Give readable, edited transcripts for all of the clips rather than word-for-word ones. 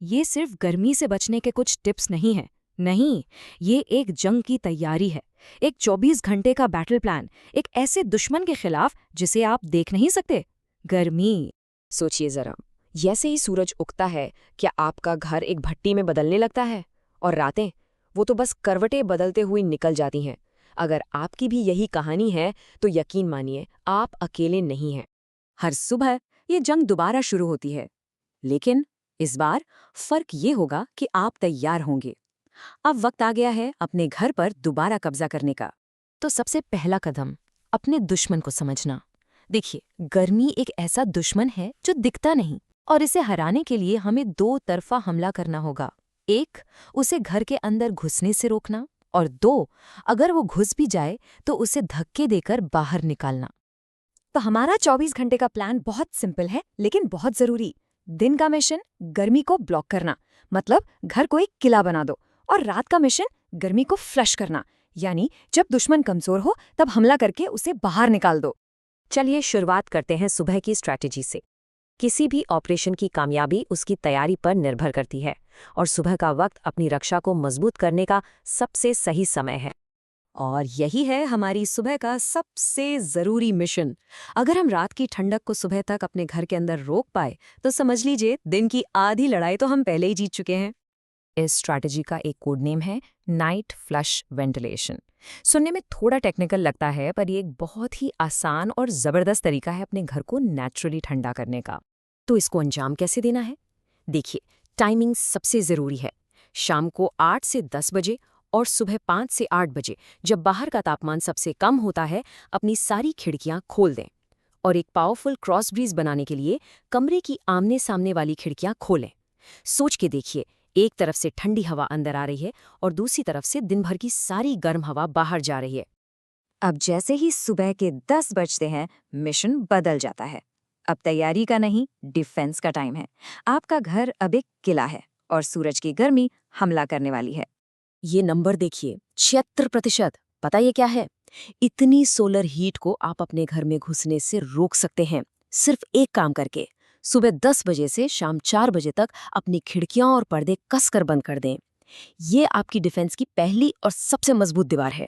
ये सिर्फ गर्मी से बचने के कुछ टिप्स नहीं हैं। नहीं, ये एक जंग की तैयारी है। एक 24 घंटे का बैटल प्लान, एक ऐसे दुश्मन के खिलाफ जिसे आप देख नहीं सकते। गर्मी। सोचिए जरा, जैसे ही सूरज उगता है, क्या आपका घर एक भट्टी में बदलने लगता है? और रातें, वो तो बस करवटें बदलते हुए निकल जाती हैं। अगर आपकी भी यही कहानी है, तो यकीन मानिए, आप अकेले नहीं हैं। हर सुबह ये जंग दोबारा शुरू होती है, लेकिन इस बार फर्क ये होगा कि आप तैयार होंगे। अब वक्त आ गया है अपने घर पर दोबारा कब्जा करने का। तो सबसे पहला कदम, अपने दुश्मन को समझना। देखिए, गर्मी एक ऐसा दुश्मन है जो दिखता नहीं, और इसे हराने के लिए हमें दो तरफा हमला करना होगा। एक, उसे घर के अंदर घुसने से रोकना, और दो, अगर वो घुस भी जाए तो उसे धक्के देकर बाहर निकालना। तो हमारा 24 घंटे का प्लान बहुत सिंपल है, लेकिन बहुत जरूरी। दिन का मिशन, गर्मी को ब्लॉक करना, मतलब घर को एक किला बना दो। और रात का मिशन, गर्मी को फ्लश करना, यानी जब दुश्मन कमजोर हो तब हमला करके उसे बाहर निकाल दो। चलिए शुरुआत करते हैं सुबह की स्ट्रैटेजी से। किसी भी ऑपरेशन की कामयाबी उसकी तैयारी पर निर्भर करती है, और सुबह का वक्त अपनी रक्षा को मजबूत करने का सबसे सही समय है। और यही है हमारी सुबह का सबसे जरूरी मिशन। अगर हम रात की ठंडक को सुबह तक अपने घर के अंदर रोक पाए, तो समझ लीजिए दिन की आधी लड़ाई तो हम पहले ही जीत चुके हैं। इस स्ट्रैटेजी का एक कोड नेम है नाइट फ्लश वेंटिलेशन। सुनने में थोड़ा टेक्निकल लगता है, पर ये एक बहुत ही आसान और जबरदस्त तरीका है अपने घर को नेचुरली ठंडा करने का। तो इसको अंजाम कैसे देना है? देखिए, टाइमिंग सबसे ज़रूरी है। शाम को 8 से 10 बजे और सुबह 5 से 8 बजे, जब बाहर का तापमान सबसे कम होता है, अपनी सारी खिड़कियां खोल दें। और एक पावरफुल क्रॉस ब्रीज बनाने के लिए कमरे की आमने सामने वाली खिड़कियां खोलें। सोच के देखिए, एक तरफ से ठंडी हवा अंदर आ रही है और दूसरी तरफ से दिन भर की सारी गर्म हवा बाहर जा रही है। अब जैसे ही सुबह के 10 बजते हैं, मिशन बदल जाता है। अब तैयारी का नहीं, डिफेंस का टाइम है। आपका घर अब एक किला है, और सूरज की गर्मी हमला करने वाली है। ये नंबर देखिए, 76%। पता ये क्या है? इतनी सोलर हीट को आप अपने घर में घुसने से रोक सकते हैं, सिर्फ एक काम करके। सुबह 10 बजे से शाम 4 बजे तक अपनी खिड़कियां और पर्दे कसकर बंद कर दें। ये आपकी डिफेंस की पहली और सबसे मजबूत दीवार है।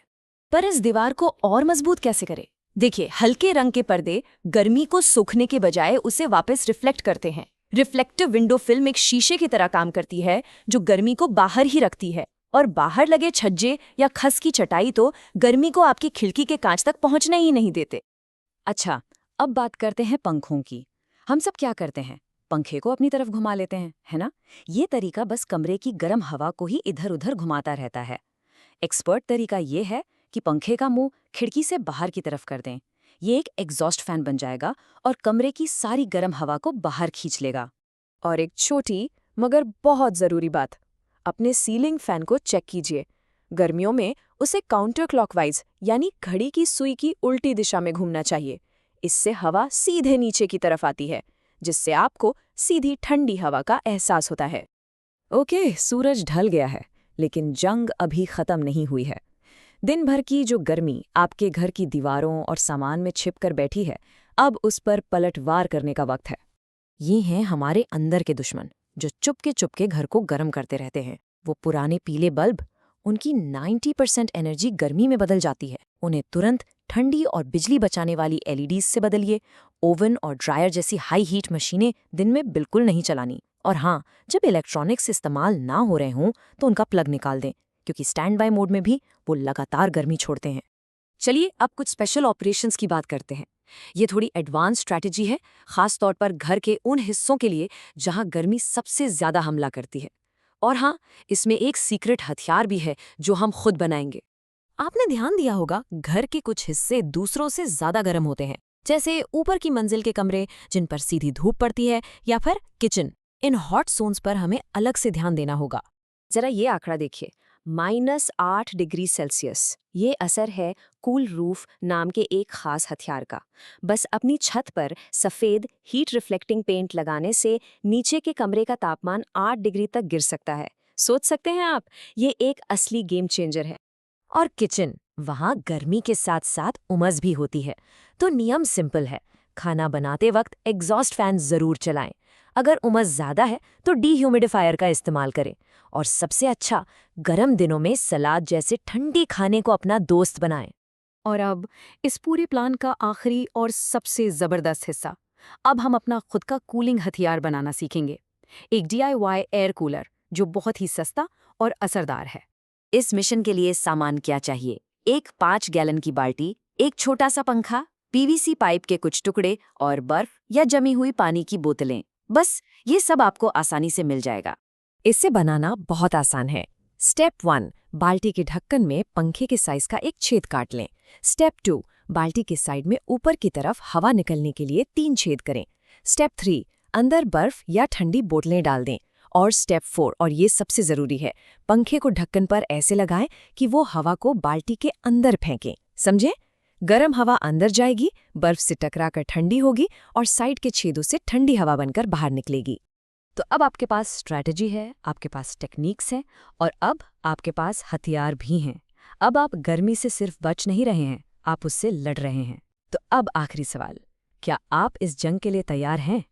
पर इस दीवार को और मजबूत कैसे करें? देखिए, हल्के रंग के पर्दे गर्मी को सोखने के बजाय उसे वापस रिफ्लेक्ट करते हैं। रिफ्लेक्टिव विंडो फिल्म एक शीशे की तरह काम करती है, जो गर्मी को बाहर ही रखती है। और बाहर लगे छज्जे या खस की चटाई तो गर्मी को आपकी खिड़की के कांच तक पहुंचने ही नहीं देते। अच्छा, अब बात करते हैं पंखों की। हम सब क्या करते हैं? पंखे को अपनी तरफ घुमा लेते हैं, है ना? ये तरीका बस कमरे की गर्म हवा को ही इधर उधर घुमाता रहता है। एक्सपर्ट तरीका ये है कि पंखे का मुंह खिड़की से बाहर की तरफ कर दें। ये एक एग्जॉस्ट फैन बन जाएगा और कमरे की सारी गर्म हवा को बाहर खींच लेगा। और एक छोटी मगर बहुत जरूरी बात, अपने सीलिंग फैन को चेक कीजिए। गर्मियों में उसे काउंटर क्लॉकवाइज, यानी घड़ी की सुई की उल्टी दिशा में घूमना चाहिए। इससे हवा सीधे नीचे की तरफ आती है, जिससे आपको सीधी ठंडी हवा का एहसास होता है। ओके, सूरज ढल गया है, लेकिन जंग अभी खत्म नहीं हुई है। दिन भर की जो गर्मी आपके घर की दीवारों और सामान में छिपकर बैठी है, अब उस पर पलटवार करने का वक्त है। ये हैं हमारे अंदर के दुश्मन, जो चुपके चुपके घर को गर्म करते रहते हैं। वो पुराने पीले बल्ब, उनकी 90% एनर्जी गर्मी में बदल जाती है। उन्हें तुरंत ठंडी और बिजली बचाने वाली एलईडीज से बदलिए। ओवन और ड्रायर जैसी हाई हीट मशीनें दिन में बिल्कुल नहीं चलानी। और हाँ, जब इलेक्ट्रॉनिक्स इस्तेमाल ना हो रहे हों तो उनका प्लग निकाल दें, क्योंकि स्टैंड बाय मोड में भी वो लगातार गर्मी छोड़ते हैं। चलिए अब कुछ स्पेशल ऑपरेशंस की बात करते हैं। ये थोड़ी एडवांस स्ट्रैटेजी है, खास तौर पर घर के उन हिस्सों के लिए जहां गर्मी सबसे ज्यादा हमला करती है। और हाँ, इसमें एक सीक्रेट हथियार भी है जो हम खुद बनाएंगे। आपने ध्यान दिया होगा, घर के कुछ हिस्से दूसरों से ज्यादा गर्म होते हैं, जैसे ऊपर की मंजिल के कमरे जिन पर सीधी धूप पड़ती है, या फिर किचन। इन हॉट जोन्स पर हमें अलग से ध्यान देना होगा। जरा ये आंकड़ा देखिए, -8 डिग्री सेल्सियस। ये असर है कूल रूफ नाम के एक खास हथियार का। बस अपनी छत पर सफ़ेद हीट रिफ्लेक्टिंग पेंट लगाने से नीचे के कमरे का तापमान 8 डिग्री तक गिर सकता है। सोच सकते हैं आप, ये एक असली गेम चेंजर है। और किचन, वहाँ गर्मी के साथ साथ उमस भी होती है। तो नियम सिंपल है, खाना बनाते वक्त एग्जॉस्ट फैन जरूर चलाएं। अगर उमस ज़्यादा है तो डीह्यूमिडिफायर का इस्तेमाल करें। और सबसे अच्छा, गर्म दिनों में सलाद जैसे ठंडी खाने को अपना दोस्त बनाएं। और अब इस पूरे प्लान का आखिरी और सबसे ज़बरदस्त हिस्सा। अब हम अपना खुद का कूलिंग हथियार बनाना सीखेंगे। एक DIY एयर कूलर जो बहुत ही सस्ता और असरदार है। इस मिशन के लिए सामान क्या चाहिए? एक 5 गैलन की बाल्टी, एक छोटा सा पंखा, PVC पाइप के कुछ टुकड़े और बर्फ या जमी हुई पानी की बोतलें। बस ये सब आपको आसानी से मिल जाएगा। इसे बनाना बहुत आसान है। स्टेप 1, बाल्टी के ढक्कन में पंखे के साइज का एक छेद काट लें। स्टेप 2, बाल्टी के साइड में ऊपर की तरफ हवा निकलने के लिए 3 छेद करें। स्टेप 3, अंदर बर्फ या ठंडी बोतलें डाल दें। और स्टेप 4, और ये सबसे ज़रूरी है, पंखे को ढक्कन पर ऐसे लगाएं कि वो हवा को बाल्टी के अंदर फेंकें। समझे? गर्म हवा अंदर जाएगी, बर्फ से टकराकर ठंडी होगी और साइड के छेदों से ठंडी हवा बनकर बाहर निकलेगी। तो अब आपके पास स्ट्रैटेजी है, आपके पास टेक्निक्स हैं और अब आपके पास हथियार भी हैं। अब आप गर्मी से सिर्फ बच नहीं रहे हैं, आप उससे लड़ रहे हैं। तो अब आखिरी सवाल, क्या आप इस जंग के लिए तैयार हैं?